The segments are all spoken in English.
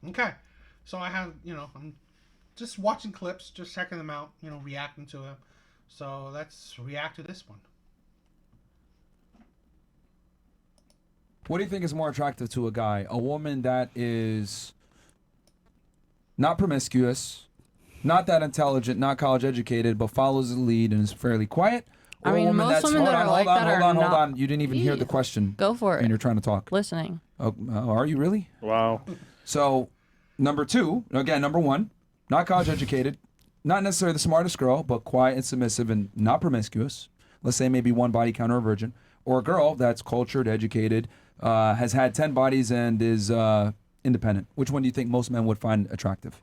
Okay. So I have, I'm just watching clips, just checking them out, reacting to them. So let's react to this one. What do you think is more attractive to a guy? A woman that is not promiscuous, not that intelligent, not college educated, but follows the lead and is fairly quiet? I Or a mean, woman most that's women that are like that are hold not. on. You didn't even hear the question. Go for And it. you're trying to talk. Listening. Oh, are you really? Wow. So, number two, again, number one, not college educated, not necessarily the smartest girl, but quiet and submissive and not promiscuous. Let's say maybe one body count or a virgin. Or a girl that's cultured, educated, has had 10 bodies and is independent. Which one do you think most men would find attractive?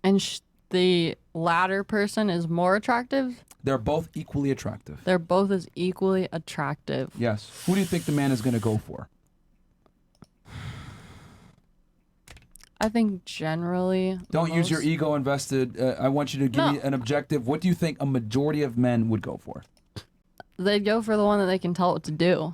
And the latter person is more attractive? They're both equally attractive. They're both as equally attractive. Yes. Who do you think the man is going to go for? I think generally. Don't use your ego invested. I want you to give me an objective. What do you think a majority of men would go for? They'd go for the one that they can tell what to do.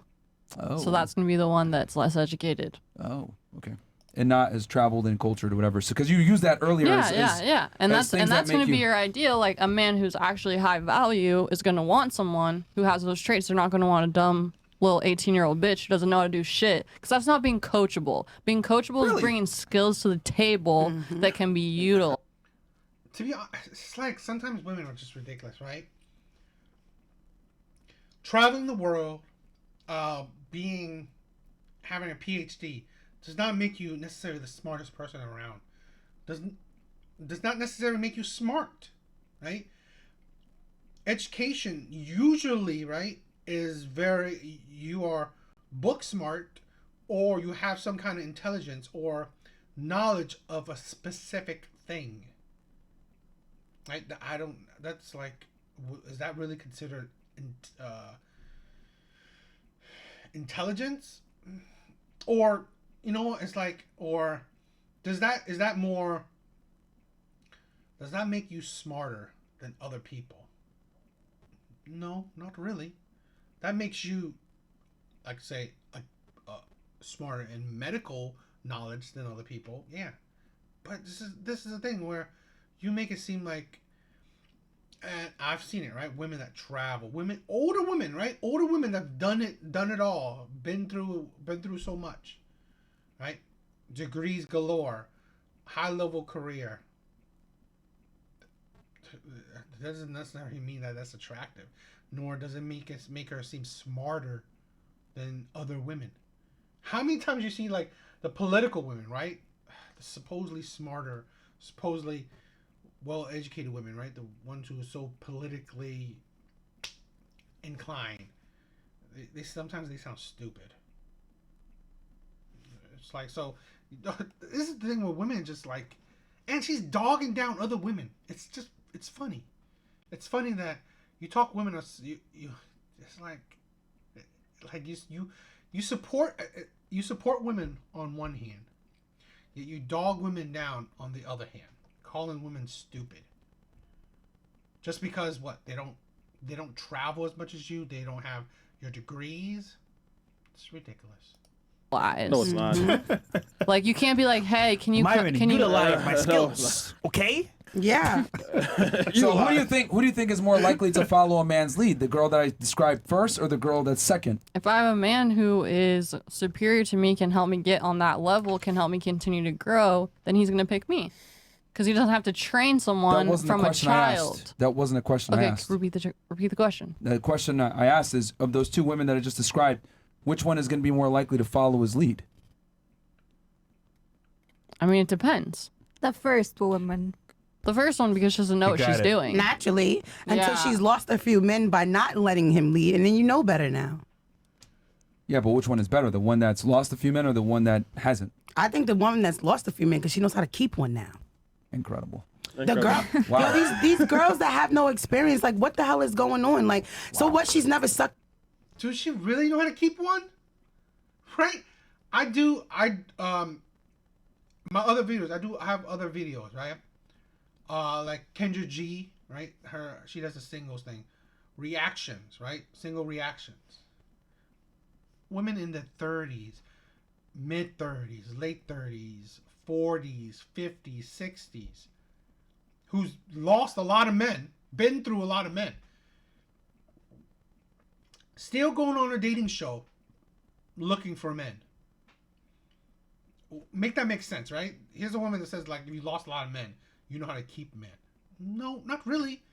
Oh. So that's going to be the one that's less educated. Oh, okay. And not as traveled and cultured or whatever. So, because you used that earlier. Yeah. And that's going to be your ideal. Like a man who's actually high value is going to want someone who has those traits. They're not going to want a dumb little 18-year-old bitch who doesn't know how to do shit. Because that's not being coachable. Being coachable is bringing skills to the table that can be utilized. To be honest, it's like sometimes women are just ridiculous, right? Traveling the world, having a PhD does not make you necessarily the smartest person around. Does not necessarily make you smart, right? Education usually, right, is you are book smart, or you have some kind of intelligence or knowledge of a specific thing. Right? That's like, is that really considered intelligence? Or, it's like, or does that make you smarter than other people? No, not really. That makes you, like, say, smarter in medical knowledge than other people. Yeah, but this is the thing where you make it seem like, and I've seen it, right? Women that travel, older women, right? Older women that have done it all, been through so much, right? Degrees galore, high level career. It doesn't necessarily mean that that's attractive, nor does it make her seem smarter than other women. How many times you see like the political women, right? The supposedly smarter, supposedly well-educated women, right? The ones who are so politically inclined. They sometimes they sound stupid. It's like, so this is the thing with women, just like, and she's dogging down other women. It's funny. It's funny that you talk women, you it's like you support women on one hand, yet you dog women down on the other hand, calling women stupid. Just because they don't travel as much as you, they don't have your degrees. It's ridiculous. No, it's not. Like, you can't be like, hey, can you utilize my skills? Okay. Yeah. So who do you think is more likely to follow a man's lead? The girl that I described first, or the girl that's second? If I have a man who is superior to me, can help me get on that level, can help me continue to grow, then he's going to pick me. Because he doesn't have to train someone from a child. That wasn't a question I asked. Okay, repeat the question. The question I asked is, of those two women that I just described, which one is going to be more likely to follow his lead? I mean, it depends. The first woman. The first one, because she doesn't know what she's doing. Naturally, until she's lost a few men by not letting him lead, and then you know better now. Yeah, but which one is better? The one that's lost a few men or the one that hasn't? I think the woman that's lost a few men, because she knows how to keep one now. Incredible. The girl, wow. Yo, these girls that have no experience, like, what the hell is going on? Like, so what? She's never sucked. Does she really know how to keep one? Right? I do. My other videos. I have other videos, right? Like Kendra G, right? She does the singles thing, reactions, right? Single reactions. Women in their 30s, mid 30s, late 30s, 40s, 50s, 60s, who's lost a lot of men, been through a lot of men, still going on a dating show looking for men. Make that make sense, right? Here's a woman that says, like, if you lost a lot of men, you know how to keep men. No, not really.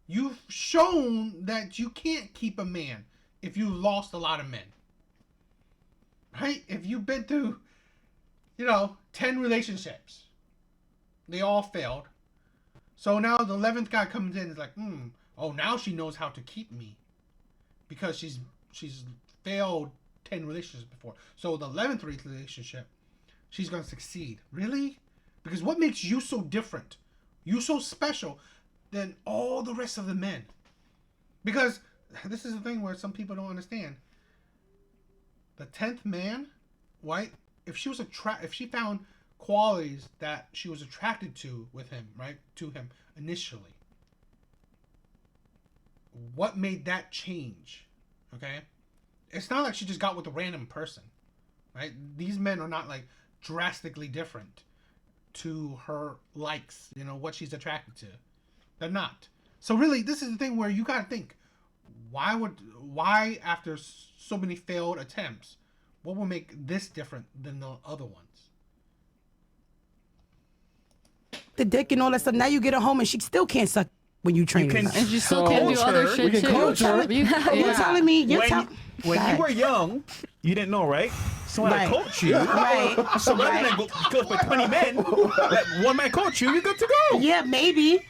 You've shown that you can't keep a man if you lost a lot of men. Right? If you've been through, 10 relationships, they all failed. So now the 11th guy comes in and is like, oh, now she knows how to keep me. Because she's failed 10 relationships before. So the 11th relationship, she's going to succeed. Really? Because what makes you so different? You so special than all the rest of the men? Because this is the thing where some people don't understand. The 10th man, right? If she found qualities that she was attracted to with him, right? To him initially. What made that change? Okay? It's not like she just got with a random person, right? These men are not like drastically different to her likes, what she's attracted to. They're not. So really, this is the thing where you gotta think, why after so many failed attempts, what will make this different than the other ones? The dick and all that stuff. Now you get her home and she still can't suck when you train her. And you still can't do other shit too. You're telling me when you were young, you didn't know, right? Someone Right. coach you. Right. So rather than go for 20 men, let one man coach you, you're good to go. Yeah, maybe.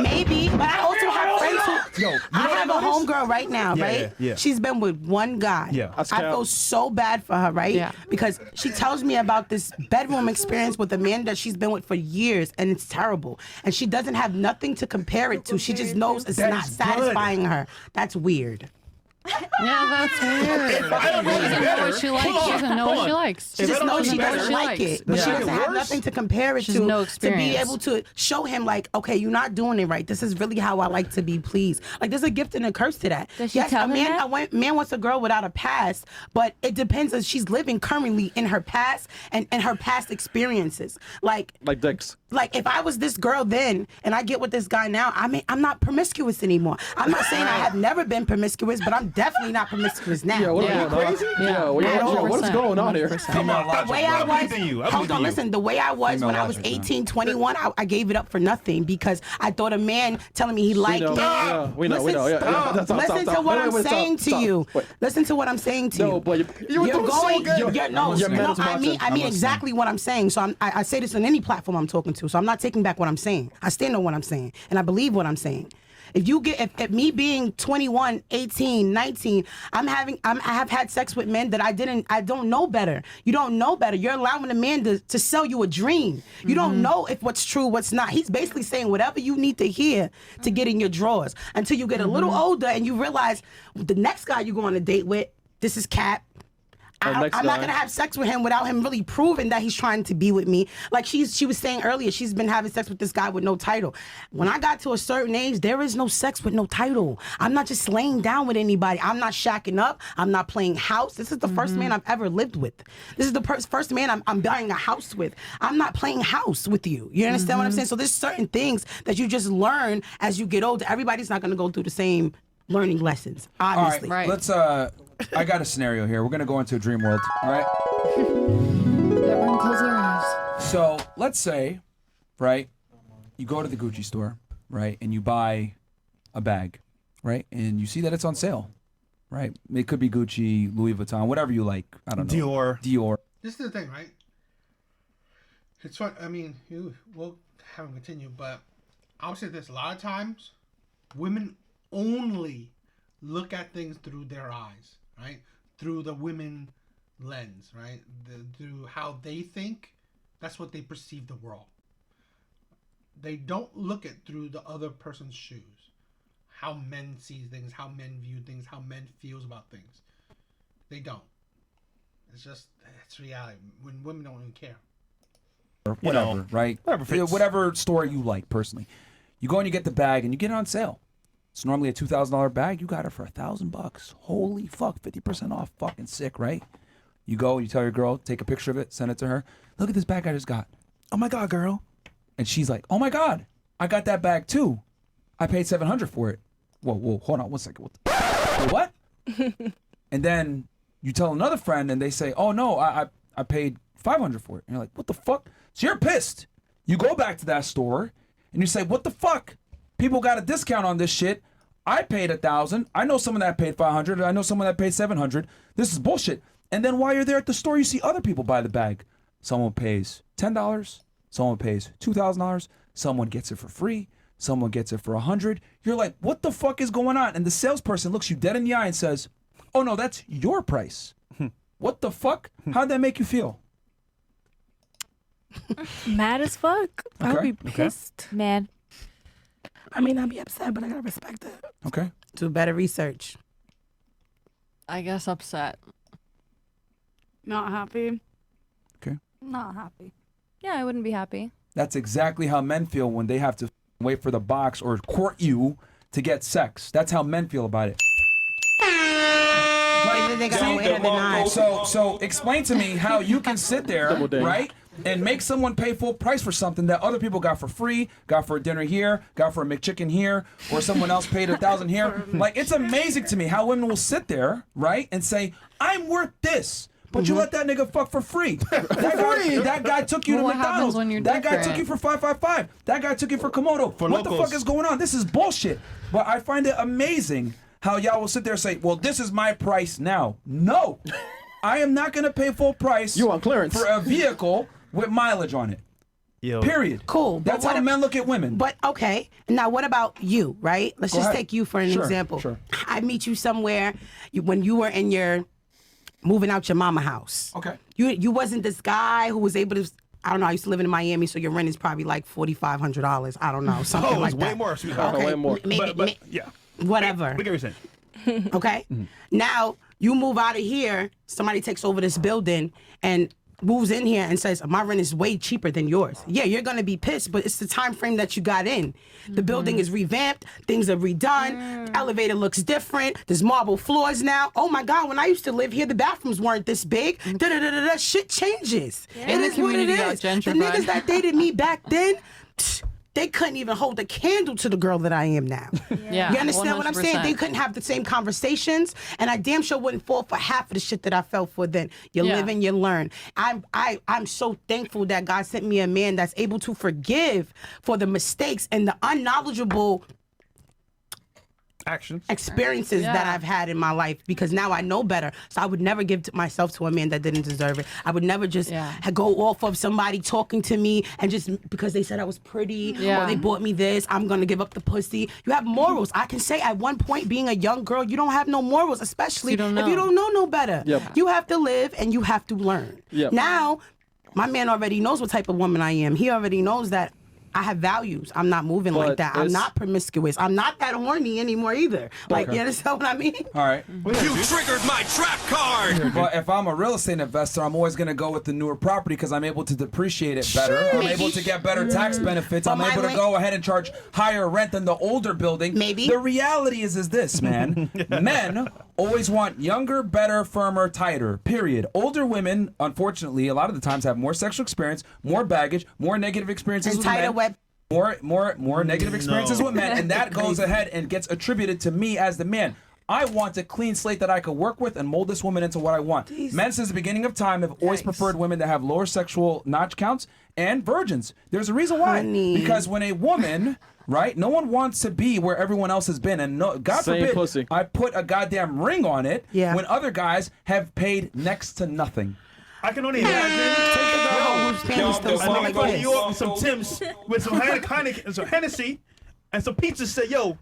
Maybe, but I also have friends who. I have a homegirl right now, Yeah, right? yeah. She's been with one guy. Yeah. I feel so bad for her, right? Yeah. Because she tells me about this bedroom experience with a man that she's been with for years, and it's terrible. And she doesn't have nothing to compare it to. She just knows it's That not is good. satisfying her. That's weird. Yeah, that's weird. She doesn't know what she likes. She doesn't know what she likes. She just knows she doesn't like it, but she doesn't have nothing to compare it She's to. no To be experience. able to show him, like, okay, you're not doing it right. This is really how I like to be pleased. Like, there's a gift and a curse to that. Does she tell him that? Man wants a girl without a past, but it depends if she's living currently in her past and her past experiences. Like dicks. Like, if I was this girl then and I get with this guy now, I'm not promiscuous anymore. I'm not saying I have never been promiscuous, but I'm definitely not promiscuous now. Yeah, what Yeah. are you crazy? Yeah, What is going on here? 100%. Come on, The way I was, hold on, listen, the way I was Female when I was logic, man. 18, 21, I gave it up for nothing because I thought a man telling me he liked me. Yeah, we know. Yeah, Stop. stop, Listen stop. to what Wait, I'm wait, saying stop. to you. Wait. Listen to what I'm saying to you. No, but you were You're doing going, so good. no, Your man is I mean watching. exactly what I'm saying. So I say this on any platform I'm talking to. So I'm not taking back what I'm saying. I stand on what I'm saying, and I believe what I'm saying. If me being 21, 18, 19, I have had sex with men that I don't know better. You don't know better. You're allowing a man to sell you a dream. You don't know if what's true, what's not. He's basically saying whatever you need to hear to get in your drawers until you get a little older and you realize the next guy you go on a date with, this is Cap. I'm not gonna have sex with him without him really proving that he's trying to be with me. Like she was saying earlier, she's been having sex with this guy with no title. When I got to a certain age, there is no sex with no title. I'm not just laying down with anybody. I'm not shacking up. I'm not playing house. This is the first man I've ever lived with. This is the first man I'm buying a house with. I'm not playing house with you. You understand what I'm saying? So there's certain things that you just learn as you get older. Everybody's not gonna go through the same learning lessons, obviously. Right. Let's I got a scenario here. We're gonna go into a dream world. All right. Everyone close their eyes. So let's say, right, you go to the Gucci store, right, and you buy a bag, right, and you see that it's on sale, right? It could be Gucci, Louis Vuitton, whatever you like. I don't know. Dior. This is the thing, right? It's fun. I mean, we'll have them continue, but I'll say this: a lot of times, women only look at things through their eyes, right? Through the women lens, right? Through how they think, that's what they perceive the world. They don't look at through the other person's shoes. How men see things, how men view things, how men feels about things. They don't. It's reality. When women don't even care. Or whatever, right? whatever fits. Whatever store you like personally. You go and you get the bag and you get it on sale. It's normally a $2,000 bag. You got it for $1,000. Holy fuck, 50% off. Fucking sick, right? You go, you tell your girl, take a picture of it, send it to her. Look at this bag I just got. Oh my God, girl. And she's like, oh my God, I got that bag too. I paid $700 for it. Whoa, hold on 1 second. What? And then you tell another friend and they say, oh no, I paid $500 for it. And you're like, what the fuck? So you're pissed. You go back to that store and you say, what the fuck? People got a discount on this shit. I paid $1,000. I know someone that paid $500. I know someone that paid $700. This is bullshit. And then while you're there at the store, you see other people buy the bag. Someone pays $10. Someone pays $2,000. Someone gets it for free. Someone gets it for $100. You're like, what the fuck is going on? And the salesperson looks you dead in the eye and says, oh no, that's your price. What the fuck? How'd that make you feel? Mad as fuck. I would be pissed. Mad. I mean, I'd be upset, but I gotta respect it. Okay. Do better research. I guess upset. Not happy. Okay. Not happy. Yeah, I wouldn't be happy. That's exactly how men feel when they have to wait for the box or court you to get sex. That's how men feel about it. So explain to me how you can sit there, right, and make someone pay full price for something that other people got for free, got for a dinner here, got for a McChicken here, or someone else paid $1,000 here. Like, it's amazing to me how women will sit there, right, and say, I'm worth this. But you let that nigga fuck for free. That guy took you to McDonald's. That guy took you for 555. That guy took you for Komodo. What the fuck is going on? This is bullshit. But I find it amazing how y'all will sit there and say, well, this is my price now. No. I am not going to pay full price you on clearance for a vehicle with mileage on it. Yo. Period. Cool. That's how men look at women. But okay. Now, what about you, right? Let's Go just ahead. take you for an example. Sure. I meet you somewhere when you were in your moving out your mama house. Okay. You wasn't this guy who was able to. I don't know. I used to live in Miami, so your rent is probably like $4,500. I don't know, something like it's that. way more, sweetheart. Okay, way more. But yeah. Whatever. We get what you're saying. Okay. Now you move out of here. Somebody takes over this building and moves in here and says, my rent is way cheaper than yours. Yeah, you're going to be pissed, but it's the time frame that you got in. The building is revamped. Things are redone. Elevator looks different. There's marble floors now. Oh my God, when I used to live here, the bathrooms weren't this big. Da-da-da-da-da. Shit changes. It is what it is. The niggas that dated me back then, they couldn't even hold a candle to the girl that I am now. Yeah, you understand what I'm saying? 100%. They couldn't have the same conversations, and I damn sure wouldn't fall for half of the shit that I fell for then. You live and you learn. I'm so thankful that God sent me a man that's able to forgive for the mistakes and the unknowledgeable Actions. experiences that I've had in my life, because now I know better. So I would never give myself to a man that didn't deserve it. I would never just go off of somebody talking to me and just because they said I was pretty or they bought me this, I'm going to give up the pussy. You have morals. I can say at one point, being a young girl, you don't have no morals, especially if you don't know no better. You have to live and you have to learn. Now, my man already knows what type of woman I am. He already knows that I have values. I'm not moving like that. I'm not promiscuous. I'm not that horny anymore either. Like, you understand what I mean? All right. You triggered my trap card! But if I'm a real estate investor, I'm always going to go with the newer property because I'm able to depreciate it better. I'm able to get better tax benefits. I'm able to go ahead and charge higher rent than the older building. Maybe. The reality is this, man. Men always want younger, better, firmer, tighter, period. Older women, unfortunately, a lot of the times have more sexual experience, more baggage, more negative experiences with men. More negative experiences with men, and that goes ahead and gets attributed to me as the man. I want a clean slate that I could work with and mold this woman into what I want. Men since the beginning of time have always preferred women that have lower sexual notch counts and virgins. There's a reason why. Because when a woman, right, no one wants to be where everyone else has been, and no, God forbid, I put a goddamn ring on it when other guys have paid next to nothing. I can only imagine. Go you up with some Timbs, with some Heineken, some Hennessy, and some pizza. Say, yo,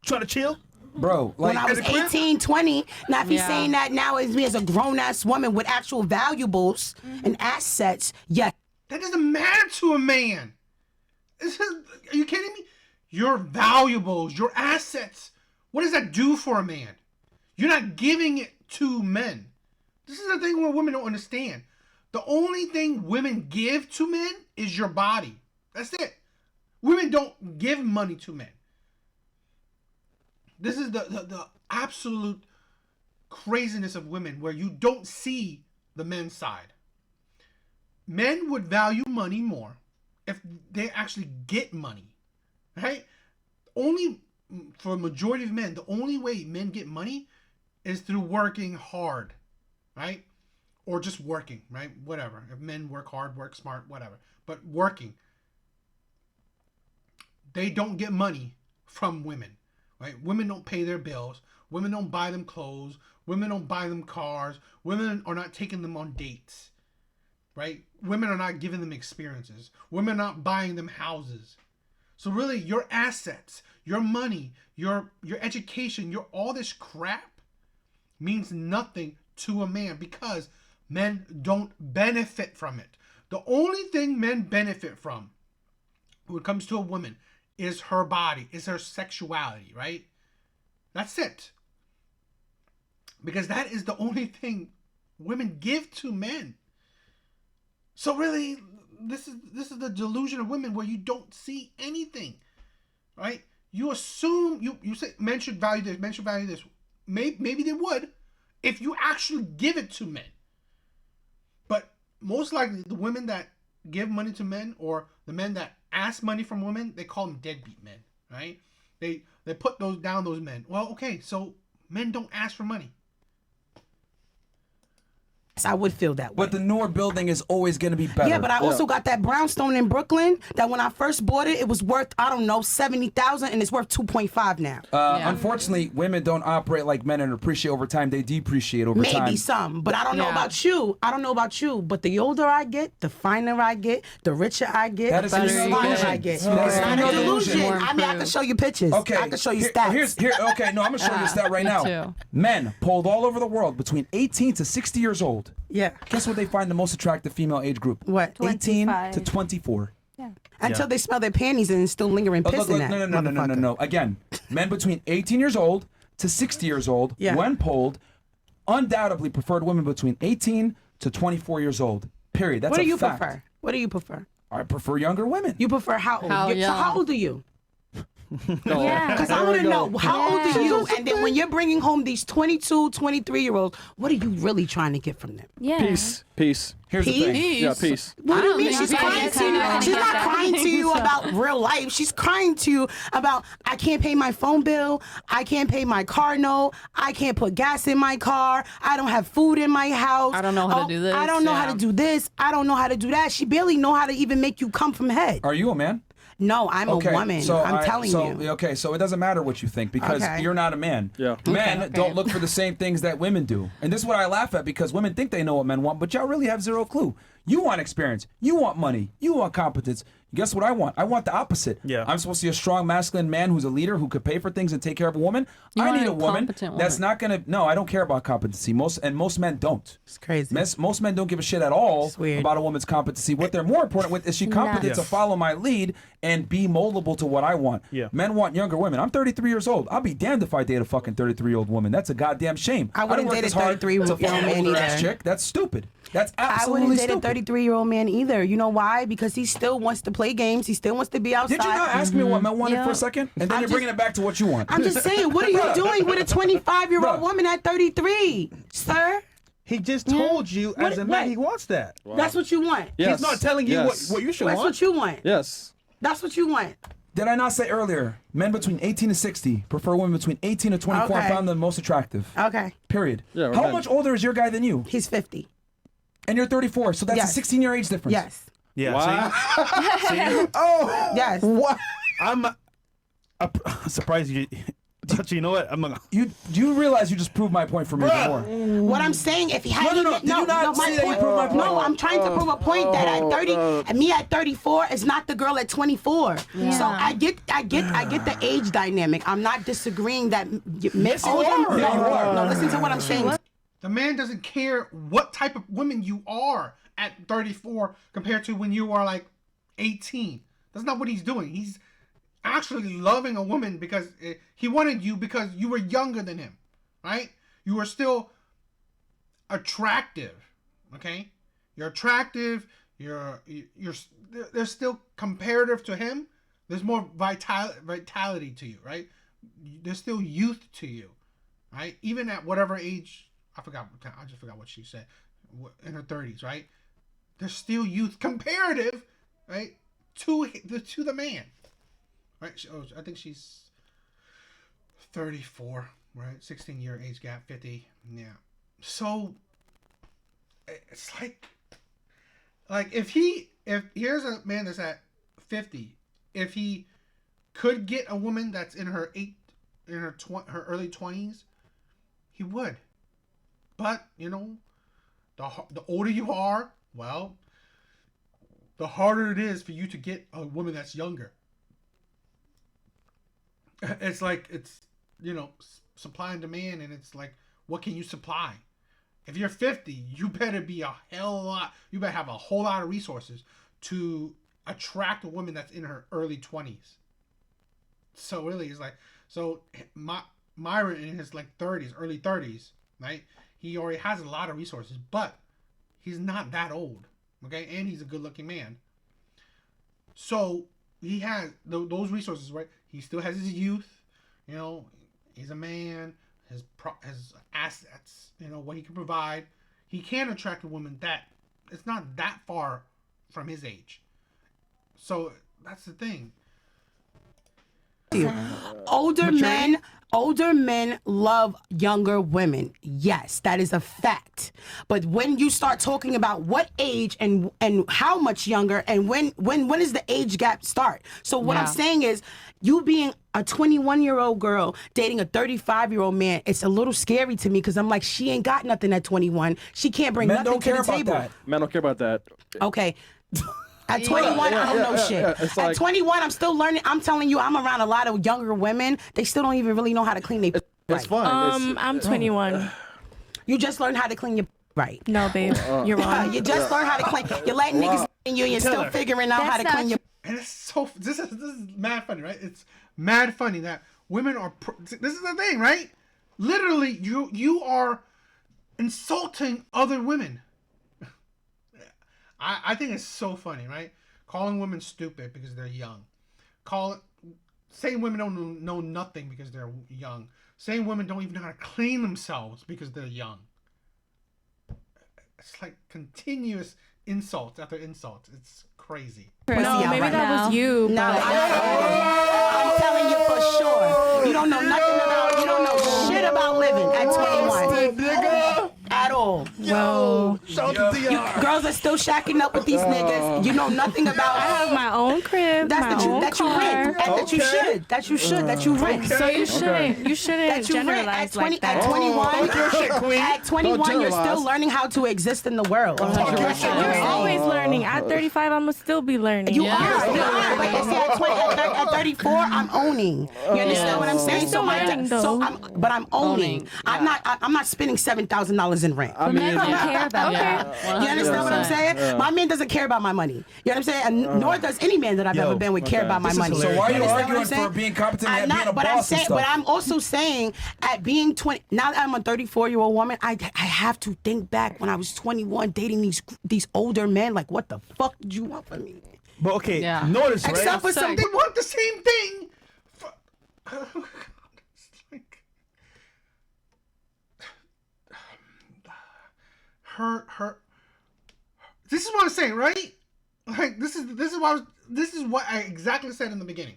trying to chill? Bro, like when I was 18, 20, now if he's saying that now as me as a grown-ass woman with actual valuables and assets, that doesn't matter to a man. Are you kidding me? Your valuables, your assets, what does that do for a man? You're not giving it to men. This is the thing where women don't understand. The only thing women give to men is your body. That's it. Women don't give money to men. This is the absolute craziness of women, where you don't see the men's side. Men would value money more if they actually get money, right? Only for a majority of men, the only way men get money is through working hard, right? Or just working, right? Whatever. If men work hard, work smart, whatever. But working. They don't get money from women, right? Women don't pay their bills. Women don't buy them clothes. Women don't buy them cars. Women are not taking them on dates, right? Women are not giving them experiences. Women are not buying them houses. So really, your assets, your money, your education, your all this crap means nothing to a man because men don't benefit from it. The only thing men benefit from when it comes to a woman is her body, is her sexuality, right? That's it. Because that is the only thing women give to men. So really, this is the delusion of women where you don't see anything, right? You assume you say men should value this, men should value this. Maybe they would if you actually give it to men. But most likely, the women that give money to men or the men that ask money from women, they call them deadbeat men, right? They put those men. Well, okay, so men don't ask for money. I would feel that way. But the newer building is always going to be better. Yeah, but I also got that brownstone in Brooklyn that when I first bought it, it was worth, I don't know, $70,000 and it's worth 2.5 now. Unfortunately, women don't operate like men and appreciate over time. They depreciate over time. Maybe some, but I don't know about you. I don't know about you, but the older I get, the finer I get, the richer I get, That is the an smarter illusion. I get. That is It's not an a illusion. delusion. I mean, I can show you pictures. Okay, I can show you stats. Okay, no, I'm going to show you a stat right me now. too. Men polled all over the world between 18 to 60 years old. Yeah. Guess what they find the most attractive female age group? What? 18 25. to 24. Until they smell their panties and still lingering piss in that. No. Again, men between 18 years old to 60 years old, Yeah. when polled, undoubtedly preferred women between 18 to 24 years old. Period. That's What do you fact. prefer? What do you prefer? I prefer younger women. You prefer how old? How So young? how old are you? Yeah. Because I want to know, how old are you? And then when you're bringing home these 22, 23-year-olds, what are you really trying to get from them? Yeah. Peace. Here's the thing. Peace. Yeah, peace. What do you don't mean? think She's you crying guys to you. have She's any not of that. crying to you about real life. She's crying to you about, I can't pay my phone bill. I can't pay my car note. I can't put gas in my car. I don't have food in my house. I don't know how to do this. I don't know how to do this. I don't know how to do that. She barely know how to even make you come from head. Are you a man? No, I'm a woman. I'm telling you. Okay, so it doesn't matter what you think because Okay. you're not a man. Yeah. Men don't look for the same things that women do. And this is what I laugh at because women think they know what men want, but y'all really have zero clue. You want experience. You want money. You want competence. Guess what I want? I want the opposite. Yeah. I'm supposed to be a strong masculine man who's a leader who could pay for things and take care of a woman. You I want need a a woman competent that's woman. not gonna. No, I don't care about competency. Most men don't. It's crazy. Most men don't give a shit at all It's weird. about a woman's competency. What they're more important with is she competent to follow my lead and be moldable to what I want. Yeah. Men want younger women. I'm 33 years old. I'll be damned if I date a fucking 33-year-old woman. That's a goddamn shame. I wouldn't work date a as hard 33-year-old to find an man older ass either. chick. That's stupid. That's I absolutely wouldn't date stupid. a 33-year-old man either. You know why? Because he still wants to play games. He still wants to be outside. Did you not ask me what men wanted Yeah. for a second? And then I'm you're bringing it back to what you want. I'm just saying, what are you doing with a 25-year-old Bruh. woman at 33, sir? He just told you as a man what? he wants that. That's what you want. Yes. He's not telling you Yes. what you should That's want. what you want. Yes. That's what you want. Did I not say earlier, men between 18 and 60 prefer women between 18 and 24 Okay. and found them most attractive. Okay. Period. Yeah, we're How men. much older is your guy than you? He's 50. And you're 34, so that's Yes. a 16-year age difference. Yes. Yeah. Wow. See? Oh, Yes. what? I'm surprised you. But you know what? I'm gonna. Do you realize you just proved my point for me even more? What I'm saying, if he had No. Did you not my say that you point, proved my point? No, I'm trying to prove a point that at 30, and me at 34 is not the girl at 24. So I get the age dynamic. I'm not disagreeing that Yes, you are. Yeah, you are. No, listen to what I'm saying. The man doesn't care what type of woman you are at 34 compared to when you are like 18. That's not what he's doing. He's actually loving a woman because he wanted you because you were younger than him, right? You were still attractive, okay? You're attractive. They're still comparative to him. There's more vitality to you, right? There's still youth to you, right? Even at whatever age. I just forgot what she said. in her 30s, right? They're still youth comparative, right, to the man, right? I think she's 34, right? 16-year age gap, 50. Yeah. So it's like if here's a man that's at 50, if he could get a woman that's in her her early 20s, he would. But the older you are, well, the harder it is for you to get a woman that's younger. It's like supply and demand, and it's like, what can you supply? If you're 50, you better be you better have a whole lot of resources to attract a woman that's in her early 20s. So really, it's like, Myron in his like 30s, early 30s, right? He already has a lot of resources, but he's not that old, okay? And he's a good-looking man. So he has those resources, right? He still has his youth, he's a man, his assets, what he can provide. He can attract a woman that it's not that far from his age. So that's the thing. Older men love younger women. Yes, that is a fact. But when you start talking about what age and how much younger and when does the age gap start? So what I'm saying is, you being a 21-year-old girl dating a 35-year-old man, it's a little scary to me because I'm like, she ain't got nothing at 21. She can't bring nothing to the table. Men don't care about that. Okay. At 21, I don't know shit. At 21, I'm still learning. I'm telling you, I'm around a lot of younger women. They still don't even really know how to clean their It's fun. I'm 21. You just learned how to clean your right. No, babe, you're wrong. You just learned how to clean. You're letting niggas in you, and you're still figuring out how to clean your. And it's so this is mad funny, right? It's mad funny that women are. This is the thing, right? Literally, you are insulting other women. I think it's so funny, right? Calling women stupid because they're young. Saying women don't know nothing because they're young. Saying women don't even know how to clean themselves because they're young. It's like continuous insults after insults. It's crazy. No, maybe that was you. No, I'm telling you for sure. You don't know nothing about. You don't know shit about living at 21. At all. Whoa. Girls are still shacking up with these niggas. You know nothing about. I have my own crib, That's my own that you car. rent. That you should. That you rent. So you shouldn't That you rent generalize like that. At 21, at 21, you're generalize. still learning how to exist in the world. You're always learning. At 35, I'm gonna still be learning. You are. But you see, at 34, I'm owning. You understand what I'm saying? still learning, though. I'm owning. I'm not spending $7,000 in rent. Men don't care about that. You understand what I'm saying? My man doesn't care about my money. You know what I'm saying? And nor does any man that I've ever been with care about my money. So why are you understand what arguing I'm saying? for being competent I'm and not, being a but boss and stuff? But I'm also saying, at being 20, now that I'm a 34-year-old woman, I have to think back when I was 21 dating these older men. Like, what the fuck did you want from me? But okay, Yeah. notice, right? Except for some. They want the same thing. It's like her. This is what I'm saying, right? Like this is what I exactly said in the beginning.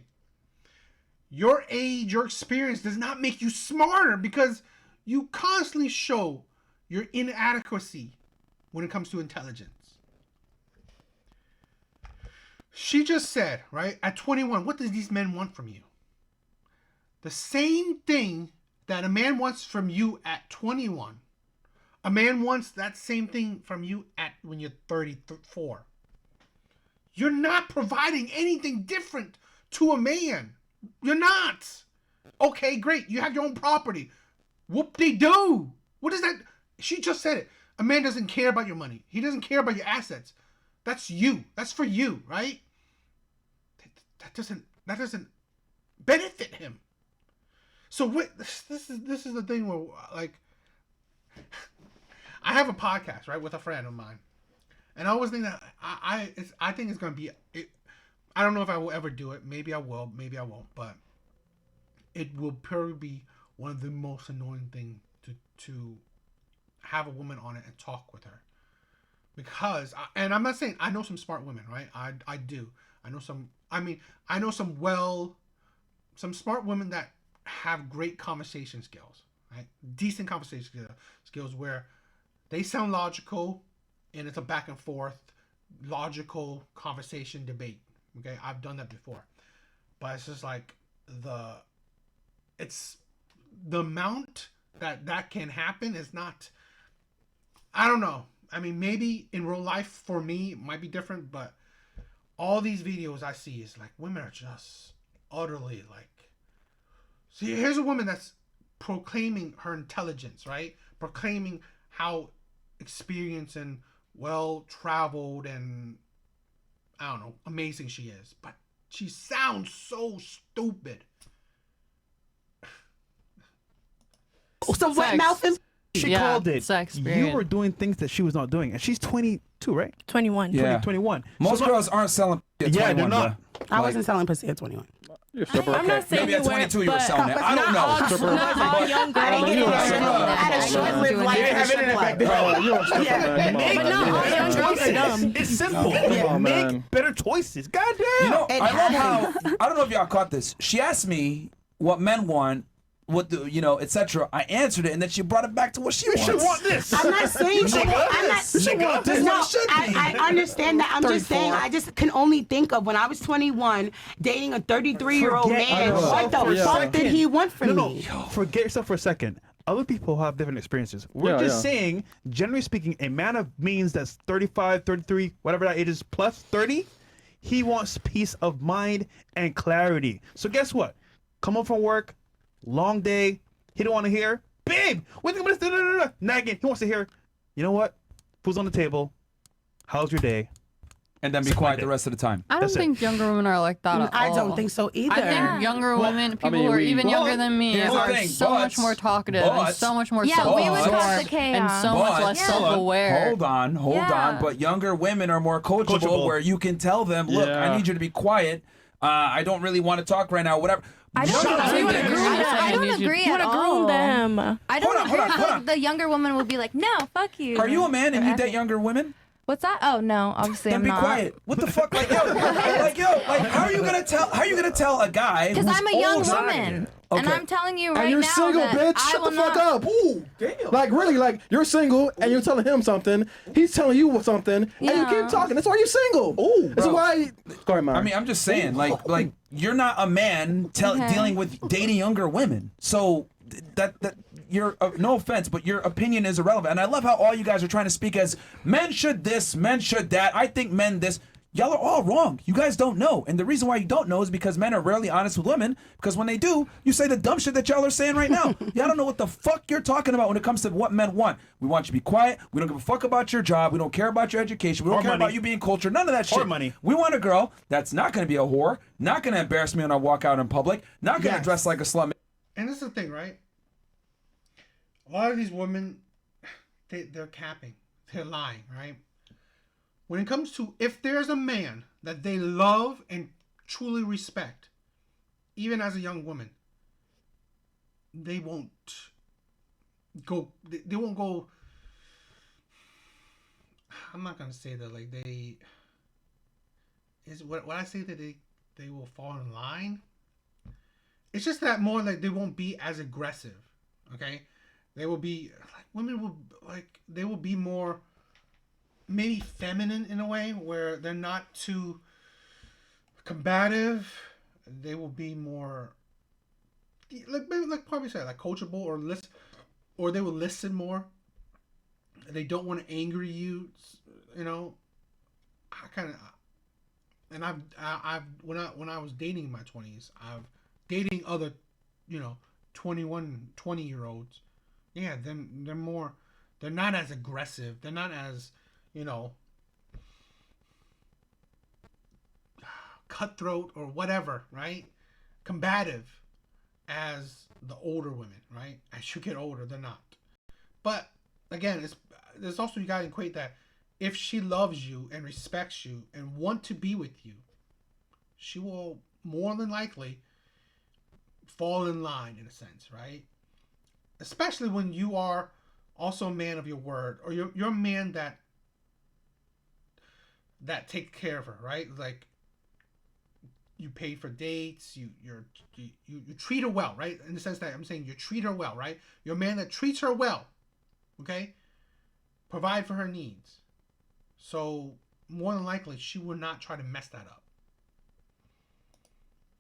Your age, your experience does not make you smarter because you constantly show your inadequacy when it comes to intelligence. She just said, right, at 21, what does these men want from you? The same thing that a man wants from you at 21. A man wants that same thing from you when you're 34. You're not providing anything different to a man. You're not. Okay, great. You have your own property. Whoop-de-doo. What is that? She just said it. A man doesn't care about your money. He doesn't care about your assets. That's you. That's for you, right? That doesn't benefit him. So this is the thing where, like, I have a podcast, right, with a friend of mine, and I always think that I think it's gonna be. I don't know if I will ever do it. Maybe I will. Maybe I won't. But it will probably be one of the most annoying things to have a woman on it and talk with her, because and I'm not saying I know some smart women, right? I do. I know some. I mean, I know some smart women that have great conversation skills, right? Decent conversation skills where they sound logical, and it's a back and forth, logical conversation debate. Okay, I've done that before, but it's just like it's the amount that can happen is not. I don't know. I mean, maybe in real life for me it might be different, but all these videos I see is like women are just utterly like. See, here's a woman that's proclaiming her intelligence, right? Proclaiming how experienced and well traveled and I don't know, amazing she is, but she sounds so stupid. So what mouth is? She called it. Sex You period. were doing things that she was not doing, and she's 22, right? 21. Yeah. 21. Most So- girls aren't selling. At Yeah, 21, they're not. bruh. I wasn't selling pussy at 21. You're super I'm not saying Maybe you at 22 weren't, you were but selling it. I don't not all, know. not all young I didn't girls. get you it. are I stripper. had a short-lived life. They didn't have in internet back then. Oh, you're a stripper, man. Come on, But man. not all young girls are dumb. It's simple. Come on, Make man. better choices. Goddamn. You know, It I love happens. how I don't know if y'all caught this. She asked me what men want, what the etc. I answered it, and then she brought it back to what she wants. should want this. I'm not saying Nigga, I'm not. nigga, this is No, what it should be. I understand that. I'm just saying. I just can only think of when I was 21, dating a 33-year-old Forget man. yourself What the for a fuck second. did he want from No, me? forget yourself for a second. Other people have different experiences. We're Yeah, just yeah. saying, generally speaking, a man of means that's 35, 33, whatever that age is, plus 30, he wants peace of mind and clarity. So guess what? Come home from work, long day, he don't want to hear, babe, what's about this? Nagging. He wants to hear, you know what? Food's on the table. How's your day? And then be Something quiet like the that. rest of the time. I don't That's it. think younger women are like that at I all. don't think so either. I think younger women, people mean, who are we- even younger than me, Here's the are thing, so much more talkative and so much more Yeah, we would self-absorbed cause the chaos. and so much less Yeah. self-aware. Hold on. Yeah. But younger women are more coachable, Coachable. where you can tell them, look, Yeah. I need you to be quiet. I don't really want to talk right now. Whatever. I don't, Younger I women- don't agree. I don't agree You at want to all. groom them. I don't Hold on, agree hold on, hold how on. the younger woman will be like, no, fuck you. Are you a man and you Forever. date younger women? What's that? Oh no, obviously Then I'm be not. quiet. What the fuck? Like how are you gonna tell a guy? Because who's I'm a young older- woman, and Okay. I'm telling you right And you're now single, that bitch. I Shut will the fuck not. up. Ooh, damn. Like, really, like, you're single and you're telling him something. He's telling you something, and you Yeah. keep talking. That's why you're single. Ooh. That's Bro. why. Sorry, man. I mean, I'm just saying, like you're not a man Okay. dealing with dating younger women. So that your no offense, but your opinion is irrelevant. And I love how all you guys are trying to speak as men should this, men should that. I think men this. Y'all are all wrong. You guys don't know. And the reason why you don't know is because men are rarely honest with women. Because when they do, you say the dumb shit that y'all are saying right now. Y'all don't know what the fuck you're talking about when it comes to what men want. We want you to be quiet. We don't give a fuck about your job. We don't care about your education. We don't Or care money. about you being cultured. None of that shit. Or money. We want a girl that's not going to be a whore, not going to embarrass me when I walk out in public, not going to Yes. dress like a slut. And this is the thing, right? A lot of these women, they're capping. They're lying, right? When it comes to if there's a man that they love and truly respect, even as a young woman, they won't go. They won't go. I'm not gonna say that like they. Is what I say that they will fall in line. It's just that more like they won't be as aggressive, okay? They will be like women will like they will be more maybe feminine in a way where they're not too combative. They will be more like maybe like probably say like coachable or listen, or they will listen more. They don't want to anger you, you know. I kind of, and I've when I was dating in my 20s, I've dating other, 20-year-olds. Yeah, they're more, they're not as aggressive. They're not as, cutthroat or whatever, right? Combative as the older women, right? As you get older, they're not. But again, there's also you gotta equate that if she loves you and respects you and want to be with you, she will more than likely fall in line in a sense, right? Especially when you are also a man of your word, or you're a man that that take care of her, right? Like you pay for dates, you treat her well, right? In the sense that I'm saying you treat her well, right? You're a man that treats her well, okay? Provide for her needs. So more than likely, she will not try to mess that up.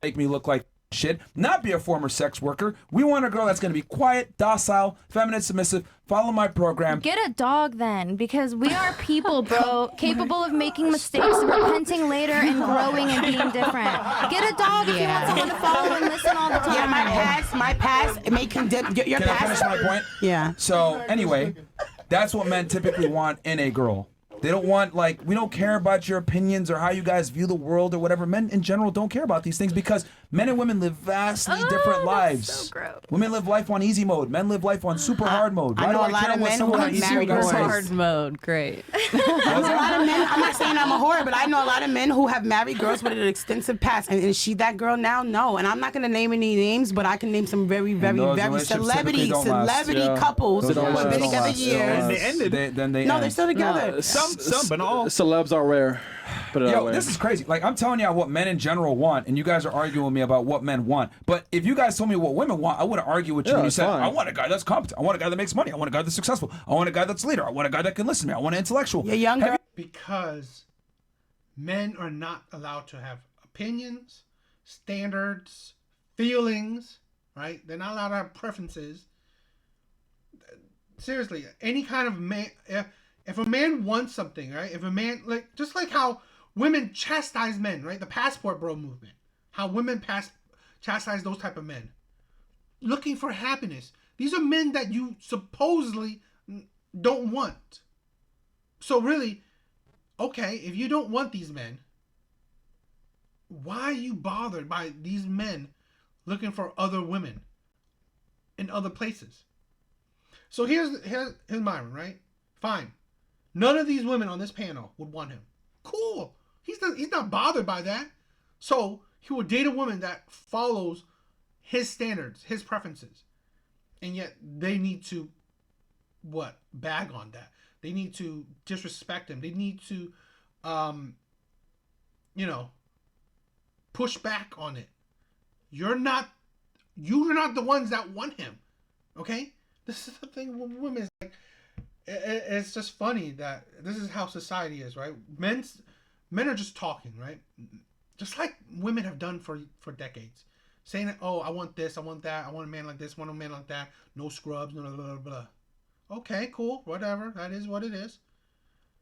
Make me look like shit, not be a former sex worker. We want a girl that's going to be quiet, docile, feminine, submissive, follow my program. Get a dog then, because we are people, bro, capable of making mistakes, repenting later, and growing and being different. Get a dog if you want someone to follow and listen all the time. Yeah, my past, it may condemn your Can past. I finish my point? Yeah. So anyway, that's what men typically want in a girl. They don't want, like, we don't care about your opinions or how you guys view the world or whatever. Men in general don't care about these things because men and women live vastly different lives. So gross. Women live life on easy mode. Men live life on super hard mode. I Why know do a lot care of what men someone who on have easy married mode girls. says? Hard mode, great. I know a lot of men. I'm not saying I'm a whore, but I know a lot of men who have married girls with an extensive past. And is she that girl now? No. And I'm not going to name any names, but I can name some very, very, those very relationships typically don't last. celebrity couples who Those have been relationships together don't years. And they ended. Then they No, end. they're still together. Some, but not all. Celebs are rare. Put it that Yo, way. this is crazy. Like, I'm telling y'all what men in general want, and you guys are arguing with me about what men want. But if you guys told me what women want, I wouldn't argue with you Yeah, when you it's said, fine. I want a guy that's competent. I want a guy that makes money. I want a guy that's successful. I want a guy that's a leader. I want a guy that can listen to me. I want an intellectual. You're younger. Because men are not allowed to have opinions, standards, feelings, right? They're not allowed to have preferences. Seriously, any kind of man, if a man wants something, right? If a man, like, just like how women chastise men, right? The passport bro movement. How women chastise those type of men. Looking for happiness. These are men that you supposedly don't want. So really, okay, if you don't want these men, why are you bothered by these men looking for other women in other places? So here's Myron, right? Fine. None of these women on this panel would want him. Cool. He's not bothered by that. So he would date a woman that follows his standards, his preferences. And yet they need to, bag on that. They need to disrespect him. They need to, push back on it. You're not the ones that want him. Okay? This is the thing with women. It's like, it's just funny that this is how society is, right? Men are just talking, right? Just like women have done for decades. Saying that, oh, I want this, I want that, I want a man like this, I want a man like that, no scrubs, blah, blah, blah, blah. Okay, cool, whatever, that is what it is.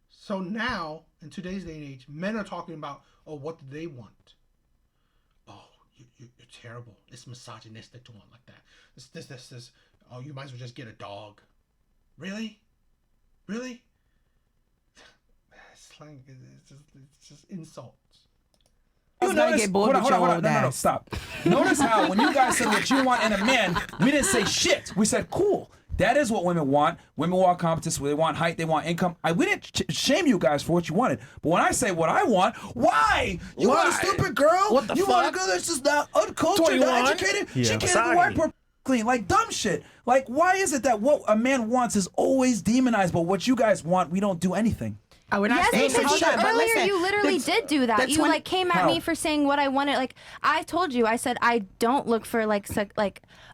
So now, in today's day and age, men are talking about, oh, what do they want? Oh, you're terrible. It's misogynistic to want like that. This. Oh, you might as well just get a dog. Really? Really? It's like, it's just insults. You notice, get bored with your old No, ass. stop. Notice how when you guys said what you want in a man, we didn't say shit. We said, cool. That is what women want. Women want competence. They want height. They want income. We didn't shame you guys for what you wanted. But when I say what I want, why? You want a stupid girl? What the you fuck? want a girl that's just not uncultured, 21? not educated? Yeah. She can't even wipe her clean. Like dumb shit. Like, why is it that what a man wants is always demonized, but what you guys want, we don't do anything? We're not Yes, saying because hold on, but earlier listen, you literally the- did do that. the You 20 like came at How? me for saying what I wanted. Like I told you, I said I don't look for like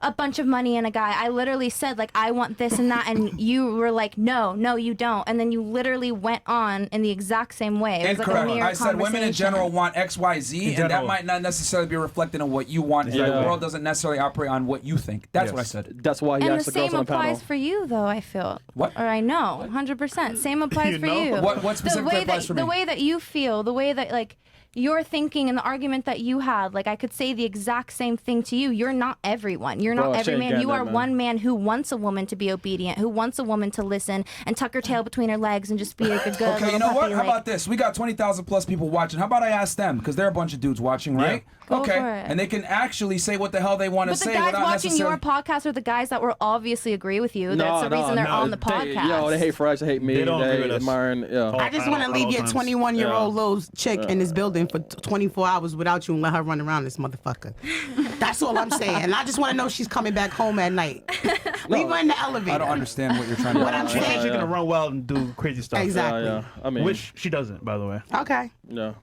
a bunch of money in a guy. I literally said like I want this and that, and you were like, no, you don't. And then you literally went on in the exact same way. It was Incorrect. like a mere I said women in general want X, Y, Z, and that general. might not necessarily be reflected on what you want. And the Yeah. world doesn't necessarily operate on what you think. That's what I said. That's why he And asked the the girls same on the panel. applies for you, though. I feel. What? Or I know, 100%. Same applies You for know? you. What specifically applies for me? The way that you feel, the way that like you're thinking, and the argument that you had, like I could say the exact same thing to you. You're not everyone. You're Bro, not every Shane man. You Gander, are man. one man who wants a woman to be obedient, who wants a woman to listen and tuck her tail between her legs and just be like a good Okay, little you know what? puppy, How like- about this? We got 20,000 plus people watching. How about I ask them? Because they're a bunch of dudes watching, right? Go Okay. for it. And they can actually say what the hell they want to But the say guys without watching your necessarily... podcast are the guys that will obviously agree with you. That's the reason they're on the podcast. They hate Fresh, they hate me. They don't agree with us. Myron, yeah. Yeah. I just want to leave your 21-year-old little chick in this building for 24 hours without you and let her run around this motherfucker. That's all I'm saying. And I just want to know she's coming back home at night. Leave her in the elevator. I don't understand what you're trying to do. What I'm saying. She's gonna run wild and do crazy stuff. Exactly. Yeah. I mean, Which she doesn't, by the way. Okay. yeah.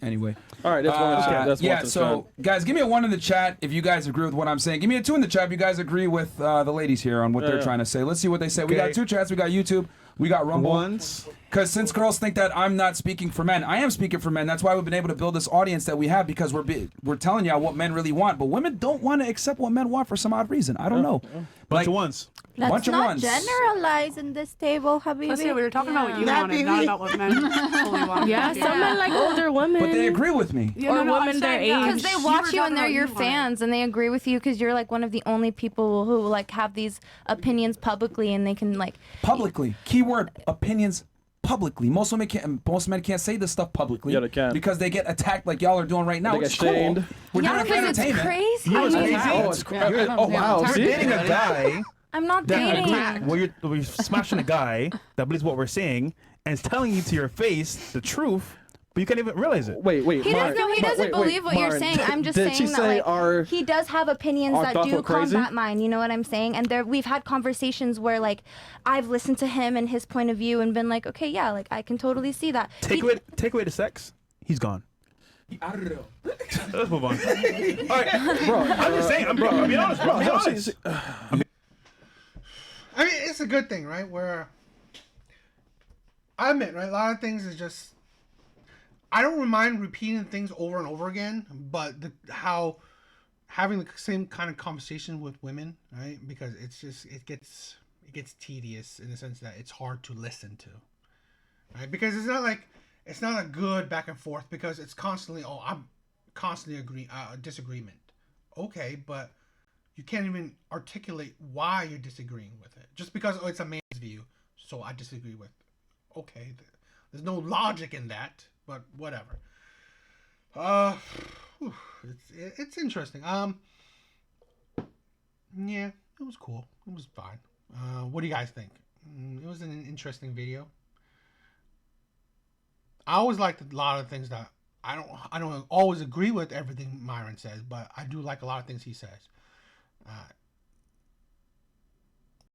Anyway. All right, that's one in the chat. That's yeah, one in so guys, give me a 1 in the chat if you guys agree with what I'm saying. Give me a 2 in the chat if you guys agree with the ladies here on what they're trying to say. Let's see what they say. We got 2 chats. We got YouTube. We got Rumble. Once. Because since girls think that I'm not speaking for men, I am speaking for men. That's why we've been able to build this audience that we have, because we're telling y'all what men really want. But women don't want to accept what men want for some odd reason. I don't know. Bunch of ones. Let's bunch of not ones. generalize in this table, Habibi. Let's see, we were talking about what you That wanted, baby. not about what men fully want. Yeah, some men like older women. But they agree with me. or women their age. Because they watch you and they're your fans and they agree with you because you're like one of the only people who like have these opinions publicly and they can like Publicly. Keyword opinions publicly. Most men can't say this stuff publicly. Yeah, they can. Because they get attacked like y'all are doing right now. They Which get is cool. shamed. We're yeah, doing it for because it's entertainment. crazy. You know what's crazy? Oh, it's crazy. Oh, wow. You're See? dating a guy I'm not that dating. we're smashing a guy that believes what we're saying and is telling you to your face the truth, but you can't even realize it. Wait. He doesn't believe what you're Maren, saying. I'm just did saying she that say like he does have opinions our that thoughts do were crazy? combat mine. You know what I'm saying? And we've had conversations where like I've listened to him and his point of view and been like, okay, yeah, like I can totally see that. Take away the sex, he's gone. I don't know. Let's move on. All right, bro, I'm just saying. I'm being honest, bro. I'm being honest. I mean, it's a good thing, right? Where I admit, right, a lot of things is just I don't mind repeating things over and over again, but how having the same kind of conversation with women, right? Because it's just it gets tedious in the sense that it's hard to listen to, right? Because it's not a good back and forth because it's constantly I'm constantly disagreement. Okay, but you can't even articulate why you're disagreeing with it. Just because it's a man's view, so I disagree with. Okay, there's no logic in that, but whatever. It's interesting. Yeah, it was cool. It was fine. What do you guys think? It was an interesting video. I always liked a lot of things that I don't always agree with everything Myron says, but I do like a lot of things he says.